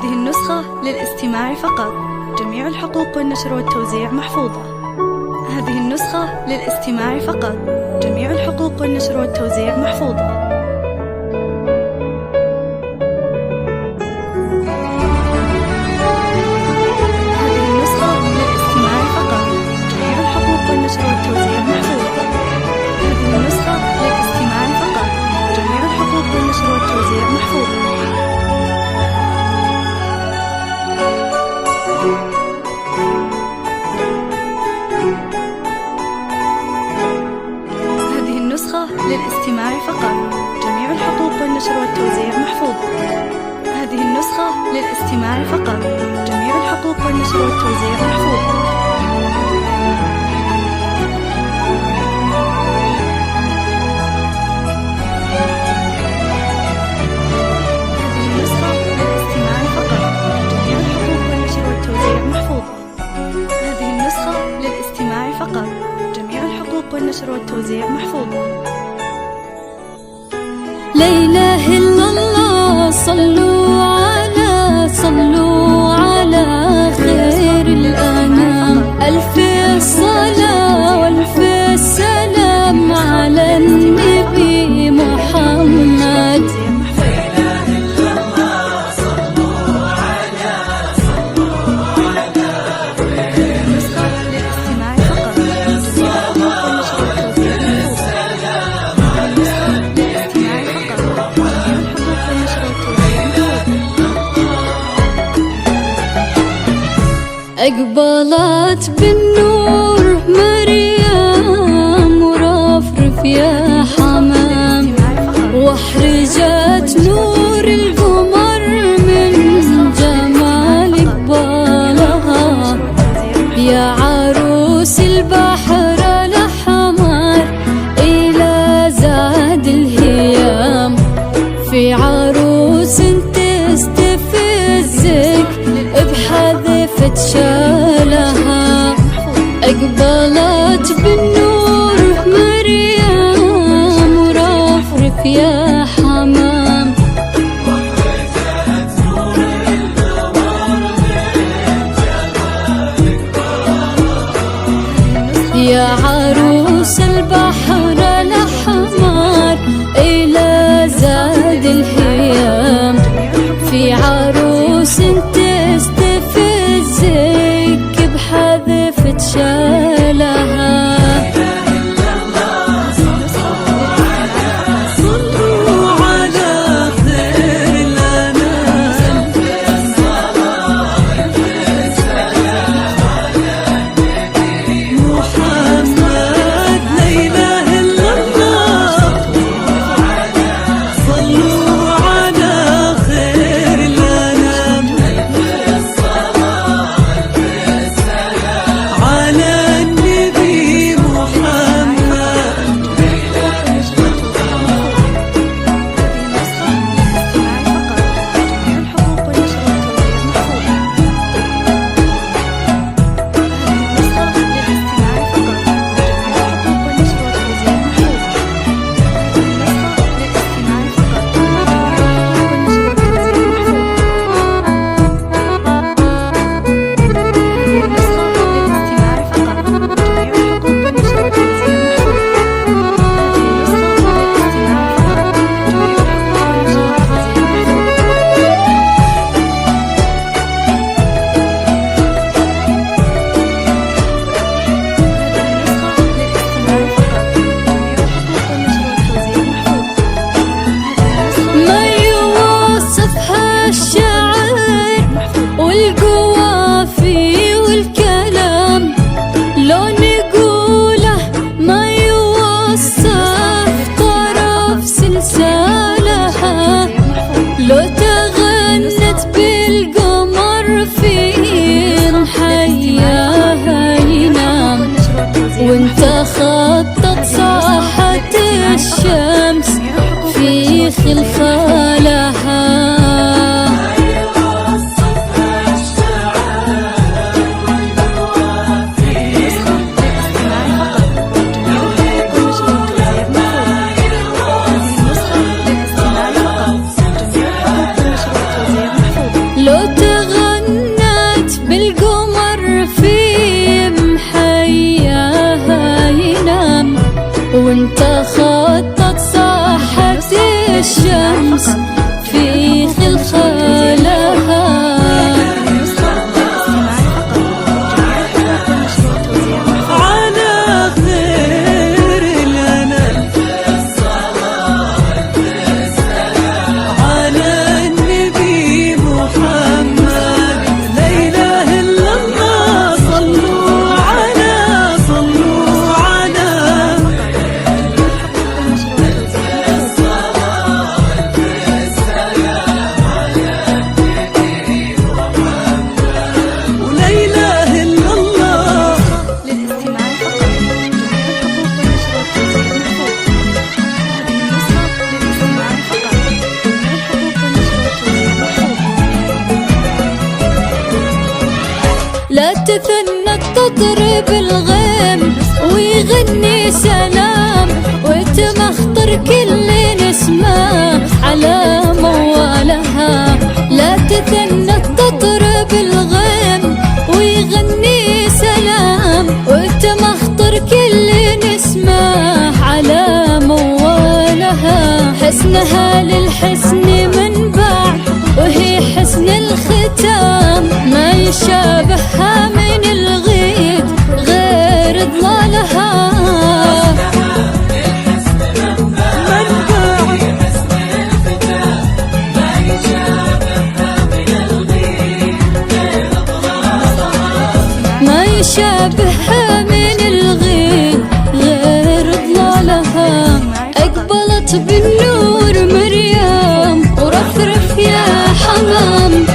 هذه النسخة للاستماع فقط. جميع الحقوق والنشر والتوزيع محفوظة. هذه النسخة للاستماع فقط. جميع الحقوق والنشر والتوزيع محفوظة. للاستماع فقط. جميع الحقوق والنشر والتوزيع محفوظة. هذه النسخة للاستماع فقط. جميع الحقوق والنشر والتوزيع محفوظة. هذه النسخة للاستماع فقط. جميع الحقوق والنشر والتوزيع محفوظة. هذه النسخة للاستماع فقط. جميع الحقوق والنشر والتوزيع محفوظة. لا إله إلا الله، صلوا على خير الأنام. ألف صلاة وألف سلام على النبي محمد. أقبلت بالنور مريم ورفرف يا حمام، واحرجت نور القمر من جمال قبالها. يا عروس البحر الأحمر إلى زاد الهيام، في عروس تستفزك بحذفة شالها. أقبلت بالنور مريم ورفرف يا حمام، يا عروس البحر الأحمر إلى زاد الهيام، في عروس تستفزك بحذفة شالها. لو تغنت بالقمر في حياها ينام، وانت خطت صاحة الشمس في خلخالها. لا تثنى تطرب الغيم ويغني سلام، وتمخطر كل نسمة على موالها. لا تثنى تطرب الغيم ويغني سلام، وتمخطر كل نسمة على موالها. حسنها للحسن منبع وهي حسن الختام، ما يشابهها من الغيد غير ضلالها. ما يشابهها من الغيد غير ضلالها. أقبلت بالنور مريم ورفرف يا حمام،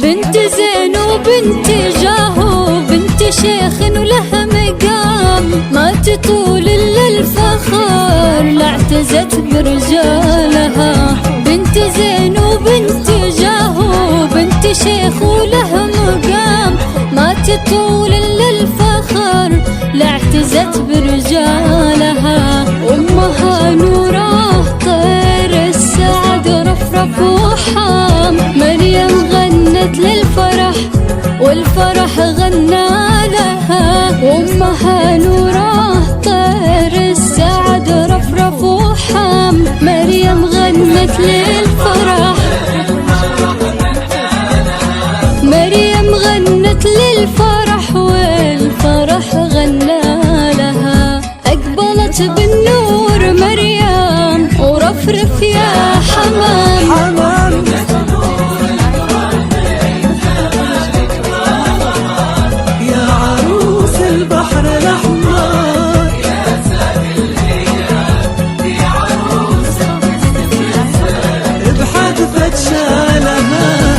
بنت زين وبنت جاهو، بنت شيخ ولها مقام، ما تطول إلا الفخر لا اعتزت برجالها. بنت زين وبنت جاهو، بنت شيخ ولها مقام، ما تطول إلا الفخر لا اعتزت برجالها. أمها نوره طير السعد رفرف وحام، مريم غنت للفرح والفرح غنى لها. أمها نوره طير السعد رفرف وحام، مريم غنت للفرح، مريم غنت للفرح والفرح غنى لها. أقبلت بالنور مريم ورفرف يا حمام، يا عروس البحر الأحمر، يا ساقي الهيام يا عروس بحدفة شالها.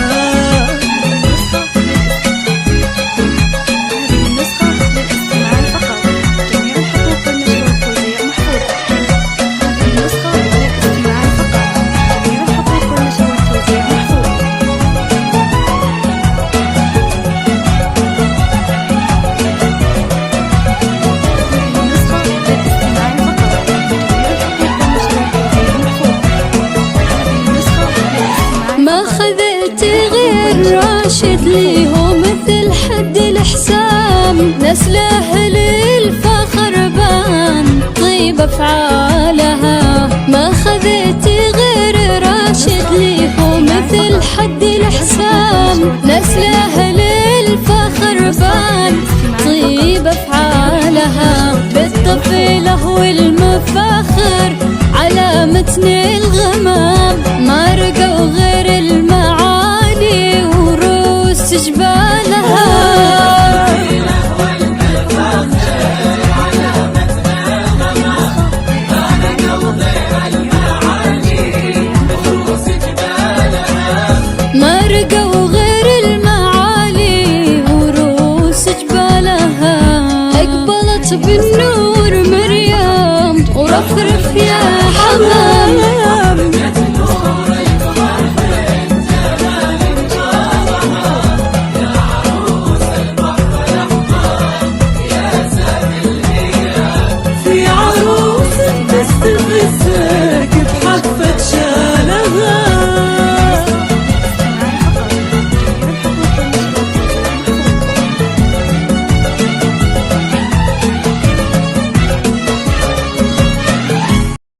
ما خذيت غير راشد لي هو مثل حد الحسام، نسله للفخر بان طيب افعالها. ما خذيت غير راشد لي هو مثل حد الحسام، نسله للفخر بان طيب افعالها. بالطفيله والمفاخر